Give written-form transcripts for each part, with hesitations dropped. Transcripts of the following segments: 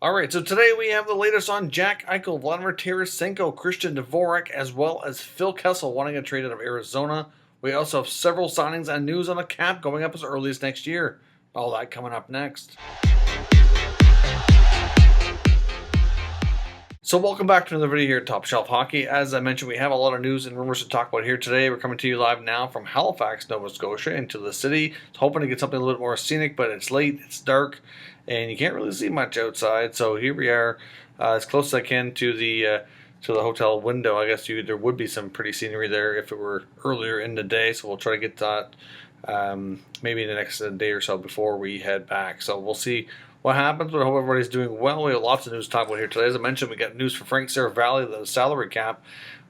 All right, so today we have the latest on Jack Eichel, Vladimir Tarasenko, Christian Dvorak, as well as Phil Kessel wanting a trade out of Arizona. We also have several signings and news on the cap going up as early as next year. All that coming up next. So welcome back to another video here at Top Shelf Hockey. As I mentioned, we have a lot of news and rumors to talk about here today. We're coming to you live now from Halifax, Nova Scotia, into the city. Hoping to get something a little bit more scenic, but it's late, it's dark, and you can't really see much outside. So here we are, as close as I can to the hotel window. I guess there would be some pretty scenery there if it were earlier in the day. So we'll try to get that maybe in the next day or so before we head back. So we'll see what happens, but I hope everybody's doing well. We have lots of news to talk about here today. As I mentioned, we got news for Frank Seravalli that the salary cap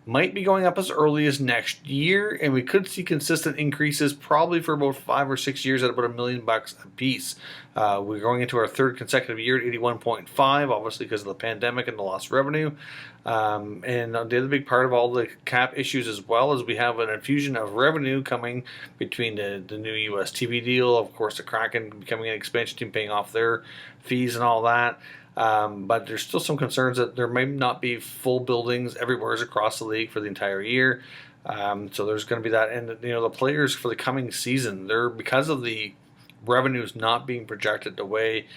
might be going up as early as next year, and we could see consistent increases probably for about 5 or 6 years at about $1 million a piece. We're going into our third consecutive year at 81.5, obviously because of the pandemic and the lost revenue. And the other big part of all the cap issues as well is we have an infusion of revenue coming between the new U.S. TV deal, of course the Kraken becoming an expansion team, paying off their fees and all that. But there's still some concerns that there may not be full buildings everywhere across the league for the entire year. So there's going to be that. And the players for the coming season, because of the revenues not being projected the way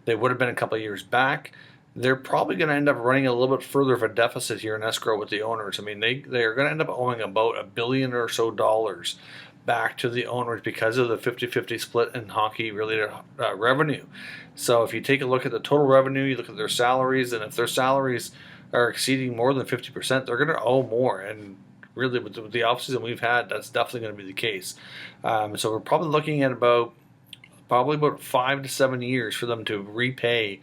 they would have been a couple of years back, they're probably going to end up running a little bit further of a deficit here in escrow with the owners. I mean, they are going to end up owing about $1 billion or so back to the owners because of the 50-50 split in hockey-related revenue. So if you take a look at the total revenue, you look at their salaries, and if their salaries are exceeding more than 50%, they're going to owe more. And really, with the offseason we've had, that's definitely going to be the case. So we're probably looking at about 5 to 7 years for them to repay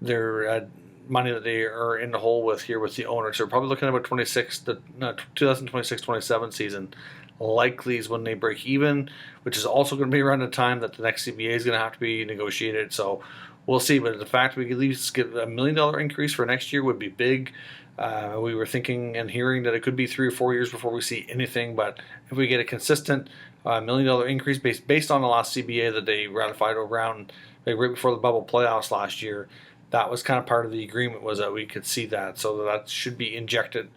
their money that they are in the hole with here with the owners. So we're probably looking at about 2026-27 season likely is when they break even, which is also going to be around the time that the next CBA is going to have to be negotiated. So we'll see. But the fact we could at least get $1 million increase for next year would be big. We were thinking and hearing that it could be 3 or 4 years before we see anything. But if we get a consistent $1 million increase based on the last CBA that they ratified around right before the bubble playoffs last year, that was kind of part of the agreement, was that we could see that. So that should be injected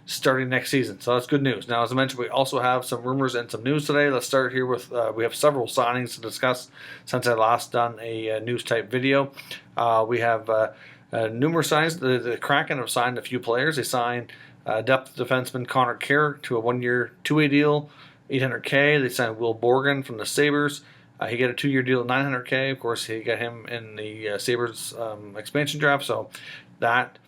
starting next season. So that's good news. Now, as I mentioned, we also have some rumors and some news today. Let's start here with, we have several signings to discuss since I last done a news type video. We have numerous signings. The Kraken have signed a few players. They signed depth defenseman Connor Carrick to a 1-year, 2-way deal, $800K. They signed Will Borgen from the Sabres. He got a 2-year deal at $900K. Of course, he got him in the Sabres expansion draft. So that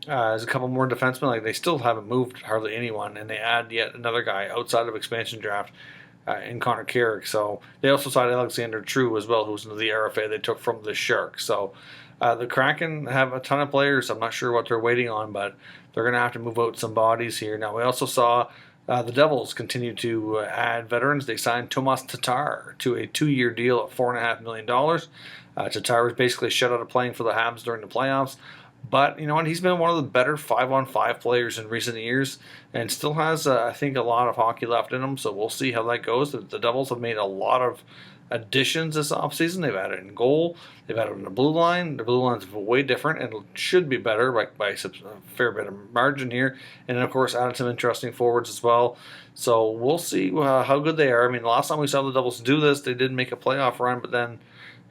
there's a couple more defensemen. Like, they still haven't moved hardly anyone, and they add yet another guy outside of expansion draft in Connor Carrick. So they also signed Alexander True as well, who's into the RFA they took from the Sharks. So the Kraken have a ton of players. I'm not sure what they're waiting on, but they're going to have to move out some bodies here. Now, we also saw the Devils continue to add veterans. They signed Tomas Tatar to a 2-year deal at $4.5 million. Tatar was basically shut out of playing for the Habs during the playoffs. But you know what? He's been one of the better 5-on-5 players in recent years, and still has, I think, a lot of hockey left in him. So we'll see how that goes. The Devils have made a lot of additions this offseason. They've added in goal. They've added in the blue line. The blue line's way different and should be better by a fair bit of margin here. And then, of course, added some interesting forwards as well. So we'll see how good they are. I mean, the last time we saw the Devils do this, they did make a playoff run, but then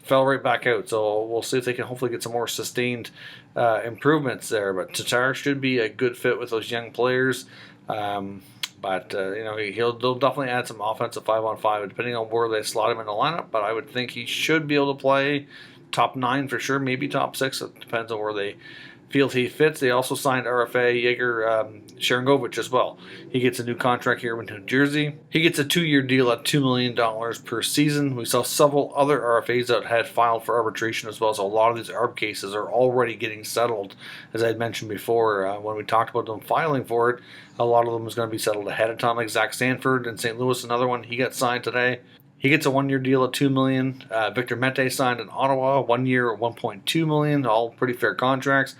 fell right back out. So we'll see if they can hopefully get some more sustained improvements there. But Tatar should be a good fit with those young players. But they'll definitely add some offensive 5-on-5 depending on where they slot him in the lineup. But I would think he should be able to play top 9 for sure, maybe top 6. It depends on where they feel he fits. They also signed RFA Yegor Sharangovich as well. He gets a new contract here in New Jersey. He gets a 2-year deal at $2 million per season. We saw several other RFAs that had filed for arbitration as well. So a lot of these ARB cases are already getting settled. As I had mentioned before, when we talked about them filing for it, a lot of them was going to be settled ahead of time, like Zach Sanford in St. Louis, another one. He got signed today. He gets a 1-year deal at $2 million. Victor Mete signed in Ottawa, 1 year at $1.2 million. All pretty fair contracts.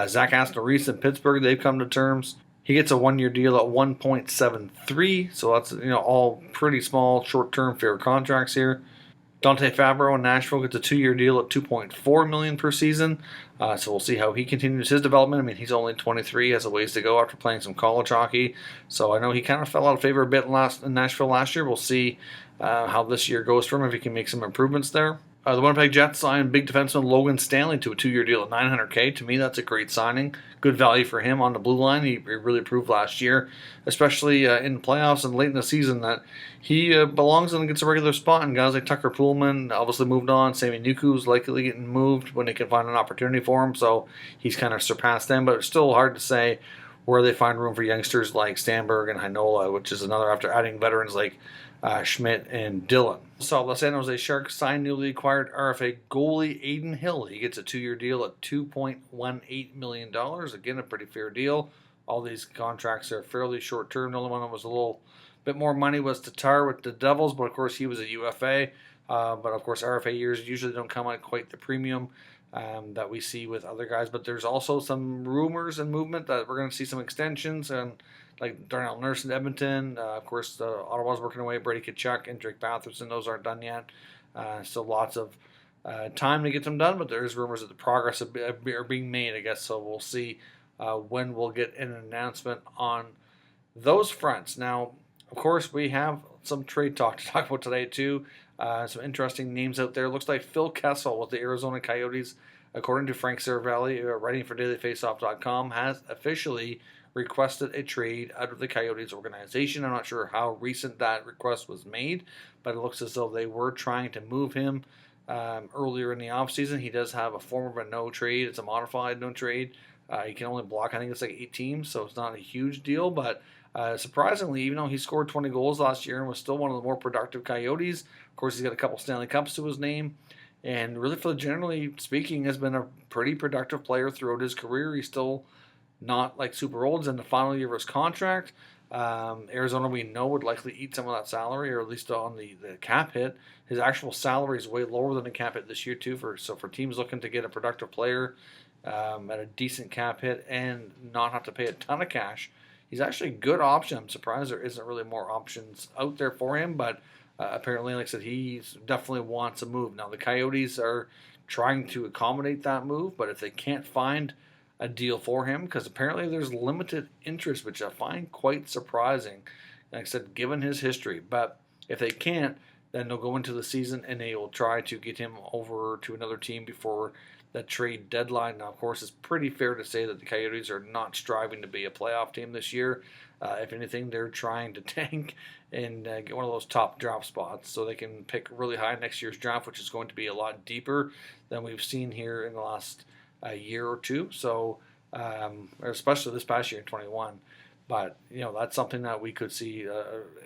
Zach Aston-Reese in Pittsburgh, they've come to terms. He gets a 1-year deal at $1.73. So that's all pretty small, short-term, fair contracts here. Dante Fabro in Nashville gets a 2-year deal at $2.4 million per season. So we'll see how he continues his development. I mean, he's only 23, has a ways to go after playing some college hockey. So I know he kind of fell out of favor a bit in Nashville last year. We'll see how this year goes for him, if he can make some improvements there. The Winnipeg Jets signed big defenseman Logan Stanley to a 2-year deal at $900K. To me, that's a great signing. Good value for him on the blue line. He really proved last year, especially in the playoffs and late in the season, that he belongs and gets a regular spot. And guys like Tucker Poolman obviously moved on. Sammy Nuku's likely getting moved when they can find an opportunity for him. So he's kind of surpassed them. But it's still hard to say where they find room for youngsters like Stanberg and Heinola, which is another after adding veterans like Schmidt and Dillon. So the San Jose Sharks signed newly acquired RFA goalie Aiden Hill. He gets a 2-year deal at $2.18 million. Again, a pretty fair deal. All these contracts are fairly short term. The only one that was a little bit more money was Tatar with the Devils, but of course he was a UFA. But of course RFA years usually don't come at quite the premium that we see with other guys. But there's also some rumors and movement that we're going to see some extensions, and like Darnell Nurse in Edmonton. Of course, Ottawa's working away. Brady Tkachuk and Drake Batherson. Those aren't done yet. Still lots of time to get them done, but there's rumors that the progress are being made, I guess. So we'll see when we'll get an announcement on those fronts. Now, of course, we have some trade talk to talk about today, too. Some interesting names out there. Looks like Phil Kessel with the Arizona Coyotes, according to Frank Saravalli, writing for DailyFaceoff.com, has officially requested a trade out of the Coyotes organization. I'm not sure how recent that request was made, but it looks as though they were trying to move him earlier in the offseason. He does have a form of a no trade. It's a modified no trade. He can only block, I think it's like 8 teams, so it's not a huge deal, but surprisingly, even though he scored 20 goals last year and was still one of the more productive Coyotes, of course he's got a couple Stanley Cups to his name, and really, for generally speaking, has been a pretty productive player throughout his career. He's still not like super old. He's in the final year of his contract. Arizona, we know, would likely eat some of that salary, or at least on the cap hit. His actual salary is way lower than the cap hit this year too. For teams looking to get a productive player at a decent cap hit and not have to pay a ton of cash, he's actually a good option. I'm surprised there isn't really more options out there for him, but apparently, like I said, he definitely wants a move. Now the Coyotes are trying to accommodate that move, but if they can't find a deal for him, because apparently there's limited interest, which I find quite surprising, like I said, given his history. But if they can't, then they'll go into the season and they will try to get him over to another team before the trade deadline. Now, of course, it's pretty fair to say that the Coyotes are not striving to be a playoff team this year. If anything, they're trying to tank and get one of those top draft spots so they can pick really high next year's draft, which is going to be a lot deeper than we've seen here in the last a year or two, so especially this past year in 21. But that's something that we could see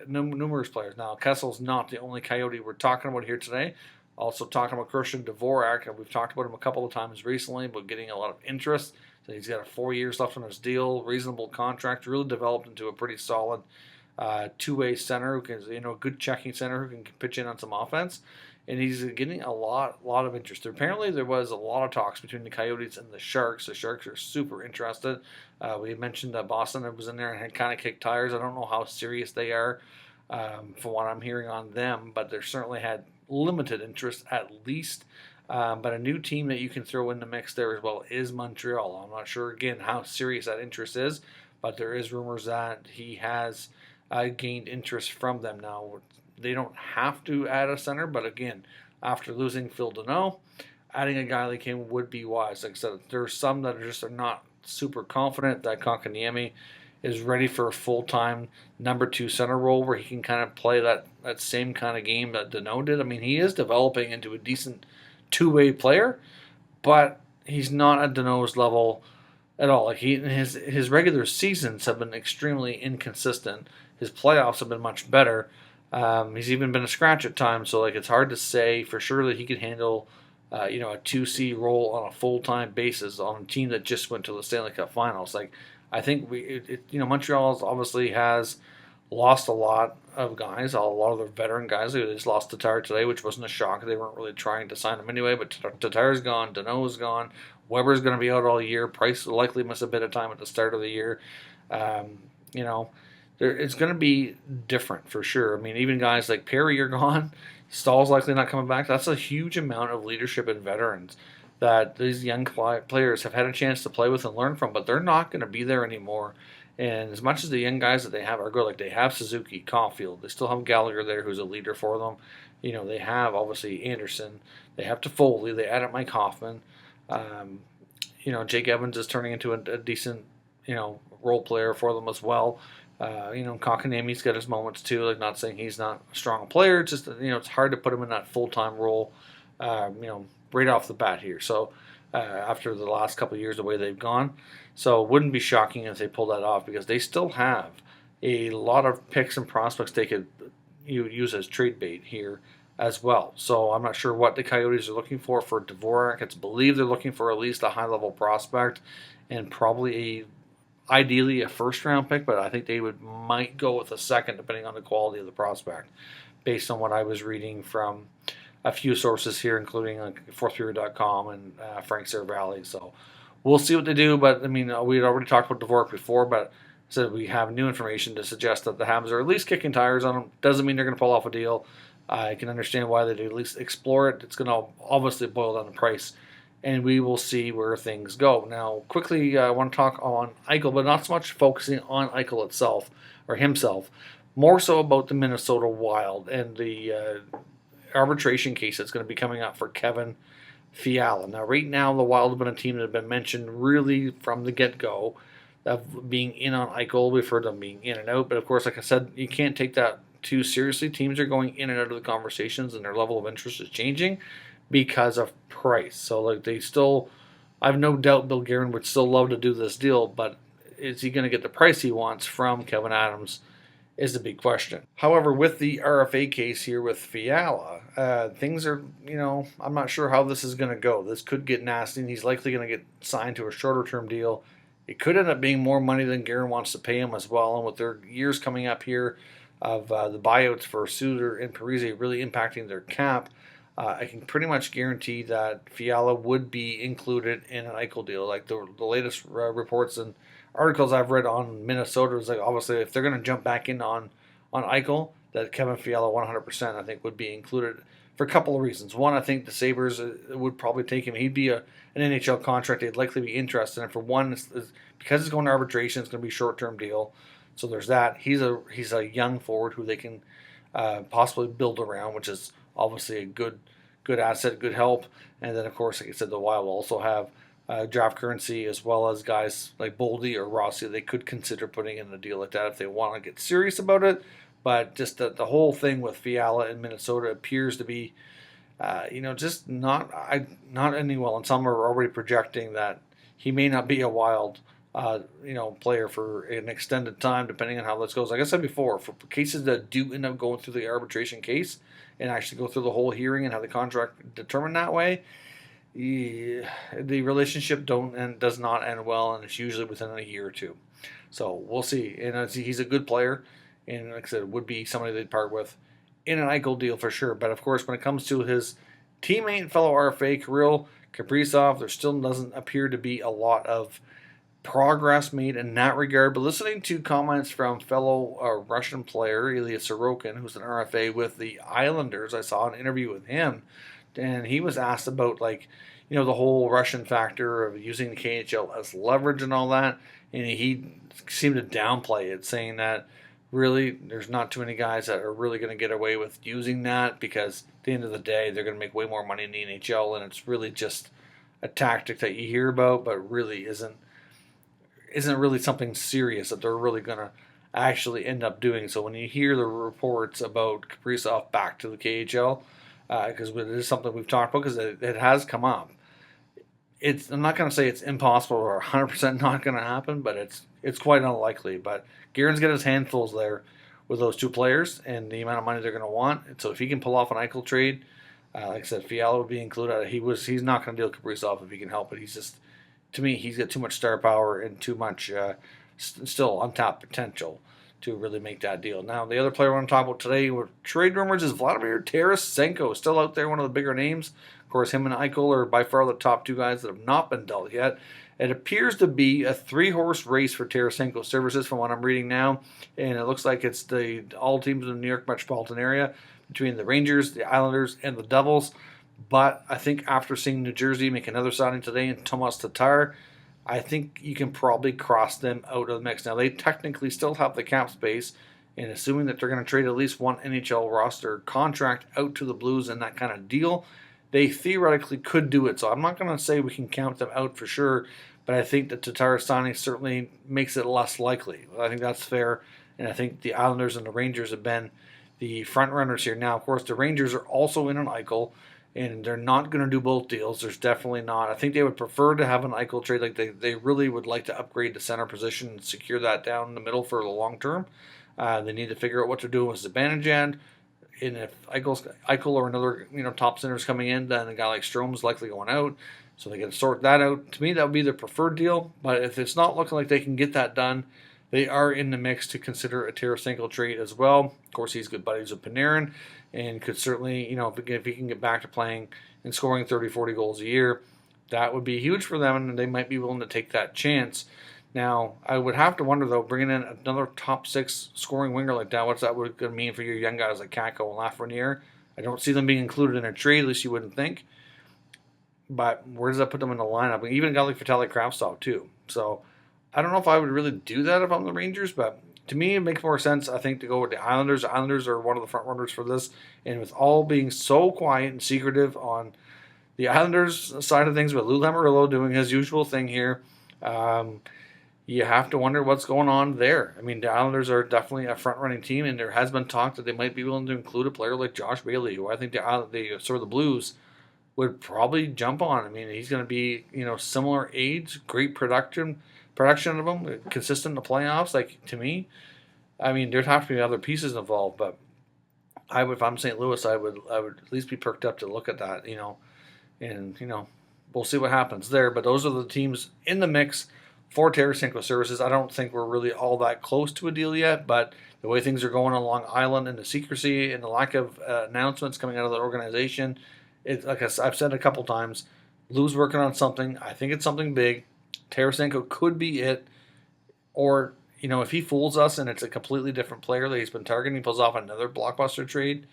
numerous players. Now Kessel's not the only Coyote we're talking about here today. Also talking about Christian Dvorak, and we've talked about him a couple of times recently, but getting a lot of interest. So he's got 4 years left on his deal, reasonable contract, really developed into a pretty solid two-way center who can, a good checking center who can pitch in on some offense. And he's getting a lot of interest. Apparently, there was a lot of talks between the Coyotes and the Sharks. The Sharks are super interested. We mentioned that Boston was in there and had kind of kicked tires. I don't know how serious they are from what I'm hearing on them, but they certainly had limited interest at least. But a new team that you can throw in the mix there as well is Montreal. I'm not sure, again, how serious that interest is, but there is rumors that he has gained interest from them. Now, they don't have to add a center, but again, after losing Phil Deneau, adding a guy like him would be wise. Like I said, there's some that are not super confident that Kotkaniemi is ready for a full-time number 2 center role where he can kind of play that same kind of game that Deneau did. I mean, he is developing into a decent two-way player, but he's not at Deneau's level at all. Like his regular seasons have been extremely inconsistent. His playoffs have been much better. He's even been a scratch at times, so it's hard to say for sure that he could handle a 2C role on a full-time basis on a team that just went to the Stanley Cup Finals. I think Montreal obviously has lost a lot of guys, a lot of their veteran guys. They just lost Tatar today, which wasn't a shock. They weren't really trying to sign him anyway, but Tatar's gone, Deneau's gone, Weber's going to be out all year. Price will likely miss a bit of time at the start of the year. it's going to be different for sure. I mean, even guys like Perry are gone. Stahl's likely not coming back. That's a huge amount of leadership and veterans that these young players have had a chance to play with and learn from, but they're not going to be there anymore. And as much as the young guys that they have are good, like they have Suzuki, Caulfield, they still have Gallagher there who's a leader for them. They have obviously Anderson, they have Toffoli, they added Mike Hoffman. Jake Evans is turning into a decent, role player for them as well. Kotkaniemi's got his moments too. Like, not saying he's not a strong player. It's just it's hard to put him in that full-time role. Right off the bat here. So after the last couple of years, the way they've gone, so it wouldn't be shocking if they pull that off because they still have a lot of picks and prospects they could use as trade bait here as well. So I'm not sure what the Coyotes are looking for Dvorak. It's believed they're looking for at least a high-level prospect and probably ideally a first-round pick, but I think they might go with a second depending on the quality of the prospect based on what I was reading from a few sources here, including fourthperiod.com and Frank Cervalli. So we'll see what they do, but I mean, we had already talked about Dvorak before, but said we have new information to suggest that the Habs are at least kicking tires on him. Doesn't mean they're going to pull off a deal. I can understand why they'd at least explore it. It's going to obviously boil down the price, and we will see where things go. Now, quickly, I want to talk on Eichel, but not so much focusing on Eichel itself or himself, more so about the Minnesota Wild and the arbitration case that's going to be coming up for Kevin Fiala. Now, right now, the Wild have been a team that have been mentioned really from the get-go of being in on Eichel. We've heard them being in and out, but of course, like I said, you can't take that too seriously. Teams are going in and out of the conversations, and their level of interest is changing because of price. So, I have no doubt Bill Guerin would still love to do this deal, but is he going to get the price he wants from Kevin Adams is the big question. However, with the RFA case here with Fiala, things are, I'm not sure how this is going to go. This could get nasty, and he's likely going to get signed to a shorter-term deal. It could end up being more money than Guerin wants to pay him as well, and with their years coming up here of the buyouts for Suter and Parise really impacting their cap, I can pretty much guarantee that Fiala would be included in an Eichel deal. Like the latest reports and articles I've read on Minnesota is like, obviously, if they're going to jump back in on Eichel, that Kevin Fiala 100% I think would be included for a couple of reasons. One, I think the Sabres would probably take him. He'd be an NHL contract they'd likely be interested in. For one, because he's going to arbitration, it's going to be a short-term deal. So there's that. He's a young forward who they can possibly build around, which is obviously a good asset, good help. And then, of course, like I said, the Wild will also have draft currency as well as guys like Boldy or Rossi they could consider putting in a deal like that if they want to get serious about it. But just the whole thing with Fiala in Minnesota appears to be, just not ending well. And some are already projecting that he may not be a Wild player for an extended time, depending on how this goes. Like I said before, for cases that do end up going through the arbitration case and actually go through the whole hearing and have the contract determined that way, the relationship does not end well, and it's usually within a year or two. So we'll see. And he's a good player, and like I said, would be somebody they'd part with in an Eichel deal for sure. But of course, when it comes to his teammate and fellow RFA, Kirill Kaprizov, there still doesn't appear to be a lot of progress made in that regard. But listening to comments from fellow Russian player Ilya Sorokin, who's an RFA with the Islanders, I saw an interview with him, and he was asked about the whole Russian factor of using the KHL as leverage and all that, and he seemed to downplay it, saying that really there's not too many guys that are really going to get away with using that because at the end of the day they're going to make way more money in the NHL, and it's really just a tactic that you hear about, but really isn't really something serious that they're really going to actually end up doing. So when you hear the reports about Kaprizov back to the KHL, because it is something we've talked about, because it has come up. I'm not going to say it's impossible or 100% not going to happen, but it's quite unlikely. But Guerin's got his handfuls there with those two players and the amount of money they're going to want. And so if he can pull off an Eichel trade, like I said, Fiala would be included. He's not going to deal Kaprizov if he can help it. He's just, to me, he's got too much star power and too much still untapped potential to really make that deal. Now, the other player I want to talk about today with trade rumors is Vladimir Tarasenko, still out there, one of the bigger names. Of course, him and Eichel are by far the top two guys that have not been dealt yet. It appears to be a 3-horse race for Tarasenko services from what I'm reading now, and it looks like it's all teams in the New York metropolitan area between the Rangers, the Islanders, and the Devils. But I think after seeing New Jersey make another signing today in Tomas Tatar, I think you can probably cross them out of the mix. Now, they technically still have the cap space, and assuming that they're going to trade at least one NHL roster contract out to the Blues in that kind of deal, they theoretically could do it. So I'm not going to say we can count them out for sure, but I think that Tatar signing certainly makes it less likely. I think that's fair, and I think the Islanders and the Rangers have been the front runners here. Now, of course, the Rangers are also in on Eichel, and they're not going to do both deals. There's definitely not. I think they would prefer to have an Eichel trade. Like they really would like to upgrade the center position and secure that down in the middle for the long term. They need to figure out what they're doing with Zibanejad. And if Eichel or another top center is coming in, then a guy like Strom's likely going out. So they got to sort that out. To me, that would be their preferred deal. But if it's not looking like they can get that done, they are in the mix to consider a Tarasenko trade as well. Of course, he's good buddies with Panarin and could certainly, if he can get back to playing and scoring 30, 40 goals a year, that would be huge for them, and they might be willing to take that chance. Now, I would have to wonder, though, bringing in another top 6 scoring winger like that, what's that going to mean for your young guys like Kakko and Lafreniere? I don't see them being included in a trade, at least you wouldn't think. But where does that put them in the lineup? Even a guy like Vitaly Kravtsov, too. So I don't know if I would really do that if I'm the Rangers, but to me it makes more sense, I think, to go with the Islanders. The Islanders are one of the front runners for this, and with all being so quiet and secretive on the Islanders side of things, with Lou Lamoriello doing his usual thing here, you have to wonder what's going on there. I mean, the Islanders are definitely a front-running team, and there has been talk that they might be willing to include a player like Josh Bailey, who I think the Blues would probably jump on. I mean, he's going to be, similar age, great production of him, consistent in the playoffs. Like, to me, I mean, there'd have to be other pieces involved, but if I'm St. Louis, I would at least be perked up to look at that, and we'll see what happens there. But those are the teams in the mix for Tarasenko services. I don't think we're really all that close to a deal yet, but the way things are going on Long Island and the secrecy and the lack of announcements coming out of the organization, it's like I've said a couple times, Lou's working on something. I think it's something big. Tarasenko could be it, or if he fools us and it's a completely different player that he's been targeting, he pulls off another blockbuster trade,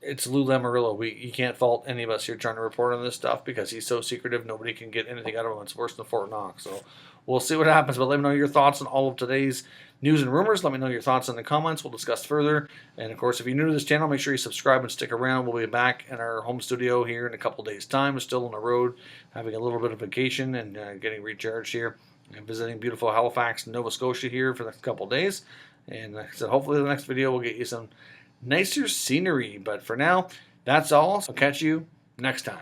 it's Lou Lamoriello. You can't fault any of us here trying to report on this stuff because he's so secretive. Nobody can get anything out of him. It's worse than Fort Knox. So we'll see what happens. But let me know your thoughts on all of today's news and rumors. Let me know your thoughts in the comments. We'll discuss further. And, of course, if you're new to this channel, make sure you subscribe and stick around. We'll be back in our home studio here in a couple days' time. We're still on the road, having a little bit of vacation and getting recharged here. And visiting beautiful Halifax, Nova Scotia here for the next couple days. And like I said, hopefully the next video will get you some nicer scenery. But for now, that's all. So catch you next time.